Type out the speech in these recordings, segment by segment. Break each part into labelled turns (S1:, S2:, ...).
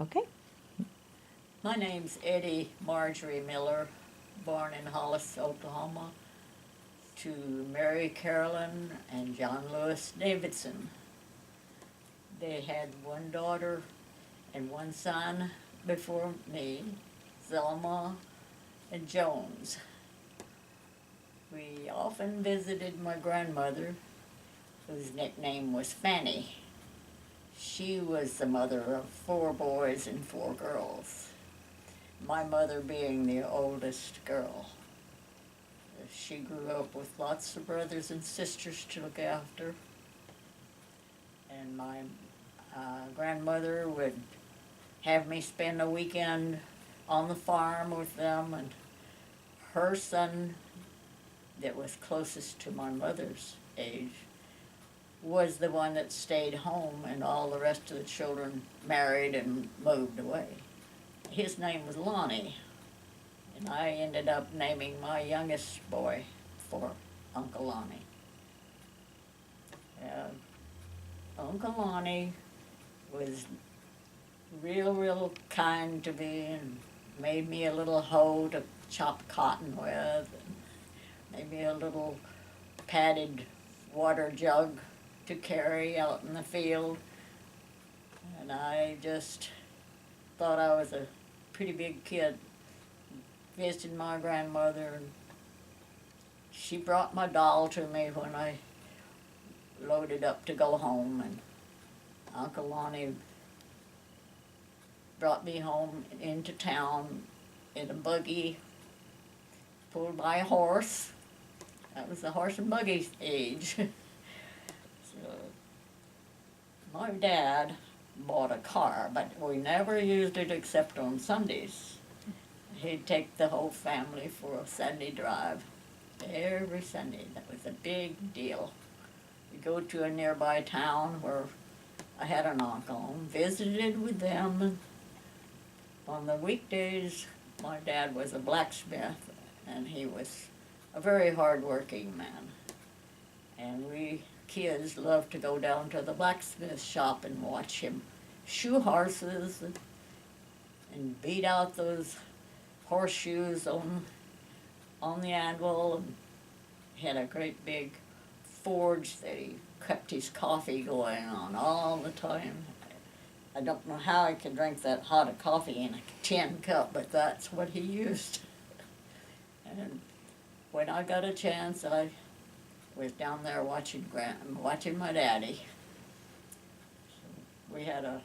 S1: Okay.
S2: My name's Edye Marjorie Miller, born in Hollis, Oklahoma, to Mary Carolyn and John Lewis Davidson. They had one daughter and one son before me, Zelma and Jones. We often visited my grandmother, whose nickname was Fanny. She was the mother of 4 boys and 4 girls, my mother being the oldest girl. She grew up with lots of brothers and sisters to look after. And my grandmother would have me spend a weekend on the farm with them, and her son that was closest to my mother's age was the one that stayed home, and all the rest of the children married and moved away. His name was Lonnie, and I ended up naming my youngest boy for Uncle Lonnie. Uncle Lonnie was real kind to me and made me a little hoe to chop cotton with, and made me a little padded water jug to carry out in the field. And I just thought I was a pretty big kid. Visited my grandmother, and she brought my doll to me when I loaded up to go home, and Uncle Lonnie brought me home into town in a buggy pulled by a horse. That was the horse and buggy age. So my dad bought a car, but we never used it except on Sundays. He'd take the whole family for a Sunday drive every Sunday. That was a big deal. We'd go to a nearby town where I had an uncle and visited with them. On the weekdays, my dad was a blacksmith, and he was a very hard-working man. And we kids loved to go down to the blacksmith shop and watch him shoe horses and beat out those horseshoes on the anvil, and he had a great big forge that he kept his coffee going on all the time. I don't know how he could drink that hot of coffee in a tin cup, but that's what he used. And when I got a chance, I was down there watching my daddy. So we had a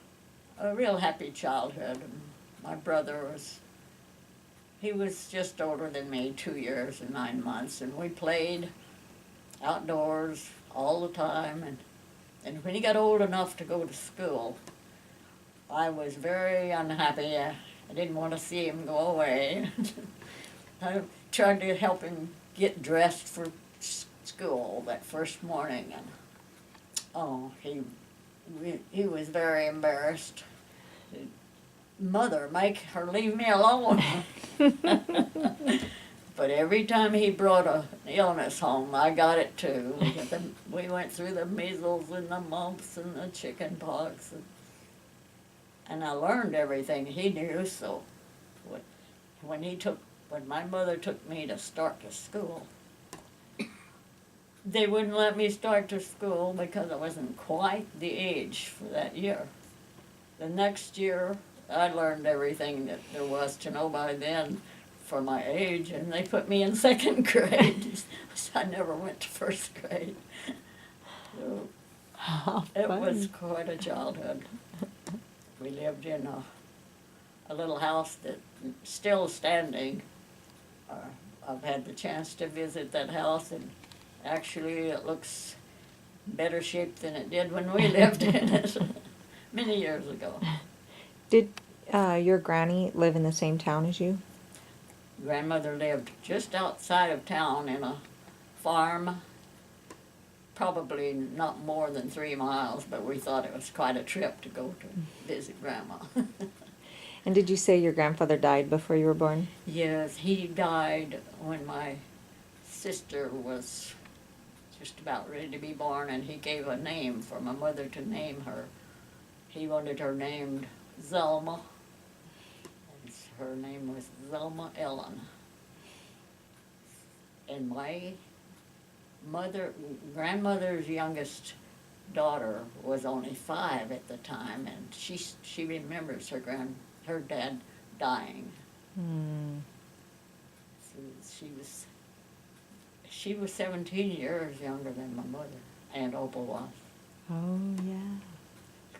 S2: real happy childhood. And my brother he was just older than me, 2 years and 9 months, and we played outdoors all the time. And when he got old enough to go to school, I was very unhappy. I didn't want to see him go away. I tried to help him get dressed for school that first morning, and he was very embarrassed. Mother, make her leave me alone. But every time he brought an illness home, I got it too. We went through the measles and the mumps and the chicken pox, and I learned everything he knew. So when my mother took me to start to school, they wouldn't let me start to school because I wasn't quite the age for that year. The next year, I learned everything that there was to know by then for my age, and they put me in 2nd grade. So I never went to 1st grade. So it was quite a childhood. We lived in a little house that's still standing. I've had the chance to visit that house, and actually it looks better shape than it did when we lived in it many years ago.
S1: Did your granny live in the same town as you?
S2: Grandmother lived just outside of town in a farm, probably not more than 3 miles, but we thought it was quite a trip to go to visit Grandma.
S1: And did you say your grandfather died before you were born?
S2: Yes, he died when my sister was just about ready to be born, and he gave a name for my mother to name her. He wanted her named Zelma. And her name was Zelma Ellen. And my grandmother's youngest daughter was only 5 at the time, and she remembers her dad dying.
S1: Hmm.
S2: So she was 17 years younger than my mother, Aunt Opal was.
S1: Oh, yeah.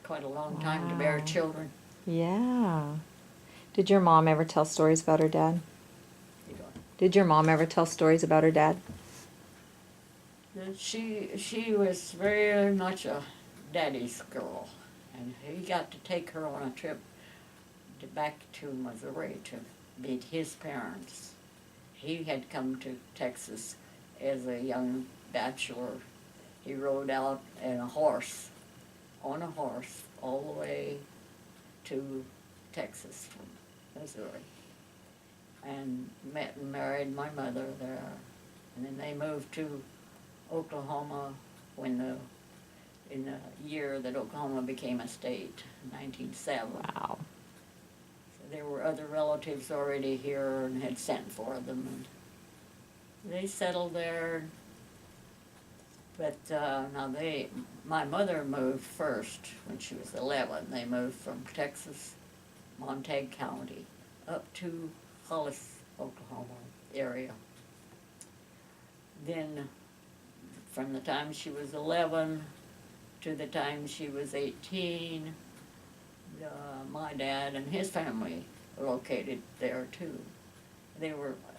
S2: Quite a long time to bear
S1: Wow.
S2: children.
S1: Yeah. Did your mom ever tell stories about her dad?
S2: You know.
S1: Did your mom ever tell stories about her dad?
S2: She was very much a daddy's girl, and he got to take her on a trip back to Missouri to meet his parents. He had come to Texas as a young bachelor. He rode out on a horse, all the way to Texas from Missouri, and met and married my mother there. And then they moved to Oklahoma in the year that Oklahoma became a state, 1907.
S1: Wow.
S2: So there were other relatives already here and had sent for them, and they settled there. But my mother moved first when she was 11. They moved from Texas, Montague County, up to Hollis, Oklahoma area. Then from the time she was 11 to the time she was 18, my dad and his family located there too.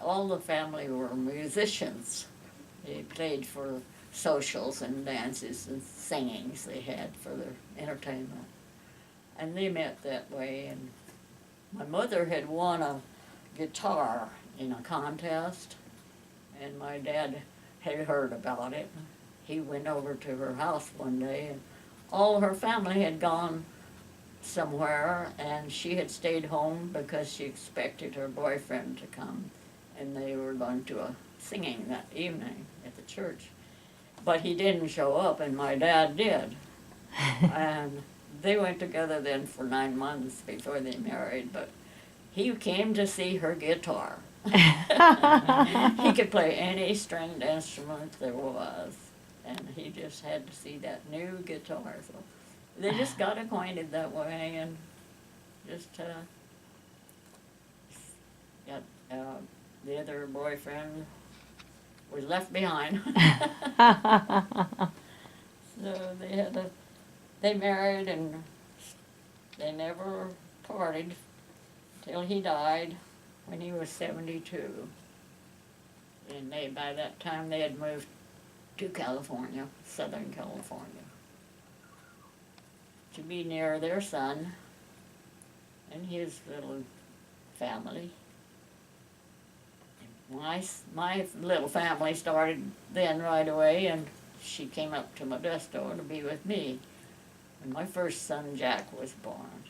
S2: All the family were musicians. They played for socials and dances and singings they had for their entertainment. And they met that way, and my mother had won a guitar in a contest, and my dad had heard about it. He went over to her house one day, and all her family had gone somewhere, and she had stayed home because she expected her boyfriend to come, and they were going to a singing that evening at the church. But he didn't show up, and my dad did. And they went together then for 9 months before they married, but he came to see her guitar. He could play any stringed instrument there was, and he just had to see that new guitar. So they just got acquainted that way, and just got the other boyfriend was left behind. So they married, and they never parted till he died when he was 72. And by that time they had moved to California, Southern California, to be near their son and his little family. My little family started then right away, and she came up to Modesto to be with me. And my first son, Jack, was born.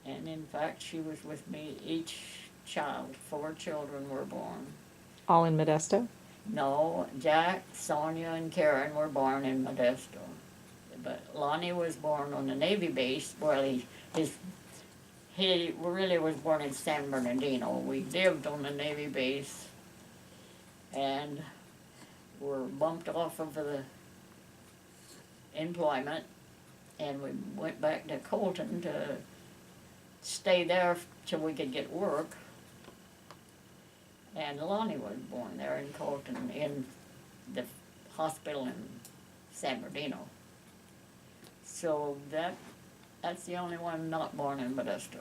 S2: And in fact, she was with me each child. 4 children were born.
S1: All in Modesto?
S2: No, Jack, Sonia, and Karen were born in Modesto. But Lonnie was born on the Navy base. Well, he really was born in San Bernardino. We lived on the Navy base and were bumped off of the employment, and we went back to Colton to stay there till we could get work. And Lonnie was born there in Colton, in the hospital in San Bernardino. So that's the only one not born in Modesto.